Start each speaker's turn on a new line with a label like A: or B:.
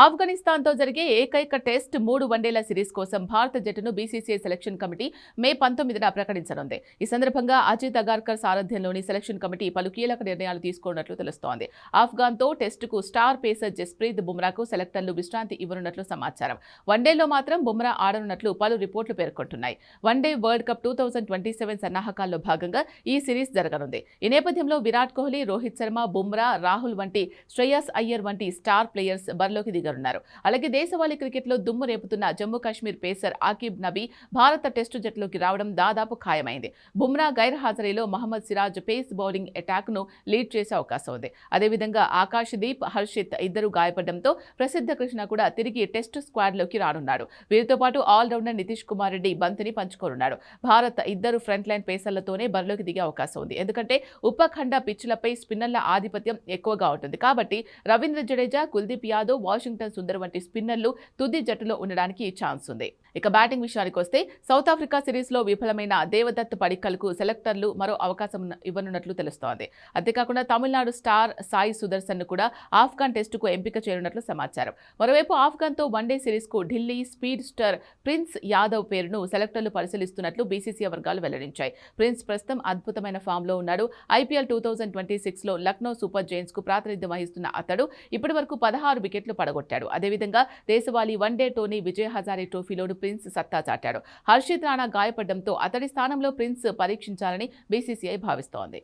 A: ఆఫ్ఘనిస్తాన్తో జరిగే ఏకైక టెస్ట్ 3 వన్డేల సిరీస్ కోసం భారత జట్టును బీసీసీఐ సెలక్షన్ కమిటీ మే 19న ప్రకటించనుంది. ఈ సందర్భంగా అజిత్ అగార్కర్ సారథ్యంలోని సెలక్షన్ కమిటీ పలు కీలక నిర్ణయాలు తీసుకున్నట్లు తెలుస్తోంది. ఆఫ్ఘాన్తో టెస్టుకు స్టార్ పేసర్ జస్ప్రీత్ బుమ్రాకు సెలెక్టర్లు విశ్రాంతి ఇవ్వనున్నట్లు సమాచారం. వన్డేలో మాత్రం బుమ్రా ఆడనున్నట్లు పలు రిపోర్టులు పేర్కొంటున్నాయి. వన్డే వరల్డ్ కప్ 2027 సన్నాహకాల్లో భాగంగా ఈ సిరీస్ జరగనుంది. ఈ నేపథ్యంలో విరాట్ కోహ్లీ, రోహిత్ శర్మ, బుమ్రా, రాహుల్ వంటి శ్రేయస్ అయ్యర్ వంటి స్టార్ ప్లేయర్స్ బరిలోకి దిగనున్నారు. అలాగే దేశవాళీ క్రికెట్లో దుమ్ము రేపుతున్న జమ్మూ కాశ్మీర్ పేసర్ ఆకిబ్ నబీ భారత టెస్టు జట్టులోకి రావడం దాదాపు ఖాయమైంది. బుమ్రా గైర్హాజరీలో Mohammed Siraj pace bowling attack ను లీడ్ చేసే అవకాశం ఉంది. అదేవిధంగా ఆకాశ్దీప్, హర్షిత్ ఇద్దరు గాయపడడంతో ప్రసిద్ధ కృష్ణ కూడా తిరిగి టెస్టు స్క్వాడ్లోకి రానున్నాడు. వీరితో పాటు ఆల్రౌండర్ నితీష్ కుమార్ రెడ్డి బంతిని పంచుకోనున్నాడు. భారత్ ఇద్దరు ఫ్రంట్ లైన్ పేసర్లతోనే బరిలోకి దిగే అవకాశం ఉంది. ఎందుకంటే ఉపఖండ పిచ్లపై స్పిన్నర్ల ఆధిపత్యం ఎక్కువగా ఉంటుంది. కాబట్టి రవీంద్ర జడేజా, కుల్దీప్ యాదవ్, వాషింగ్టన్ సుందర్ వంటి స్పిన్నర్లు తుది జట్టులో ఉండడానికి ఛాన్స్ ఉంది. ఇక బ్యాటింగ్ విషయానికి వస్తే సౌత్ ఆఫ్రికా సిరీస్లో విఫలమైన దేవదత్ పడిక్కల్కు సెలెక్టర్లు మరో అవకాశం ఇవ్వనున్నట్లు తెలుస్తోంది. అంతేకాకుండా తమిళనాడు స్టార్ సాయి సుదర్శన్ ను కూడా ఆఫ్ఘాన్ టెస్టుకు ఎంపిక చేయనున్నట్లు సమాచారం. మరోవైపు ఆఫ్ఘాన్తో వన్డే సిరీస్కు Delhi speed star Prince Yadav పేరును సెలెక్టర్లు పరిశీలిస్తున్నట్లు బీసీసీఐ వర్గాలు వెల్లడించాయి. ప్రిన్స్ ప్రస్తుతం అద్భుతమైన ఫామ్లో ఉన్నాడు. ఐపీఎల్ 2026లో లక్నో సూపర్ జైంట్స్ కు ప్రాతినిధ్యం వహిస్తున్న అతడు ఇప్పటివరకు 16 వికెట్లు పడగొట్టాడు. అదేవిధంగా దేశవాళీ వన్డే టోర్నీ విజయ్ హజారే ట్రోఫీలోను ప్రిన్స్ సత్తా చాటాడు. హర్షిత్ రాణా గాయపడడంతో అతడి స్థానంలో ప్రిన్స్ పరీక్షించాలని బీసీసీఐ భావిస్తోంది.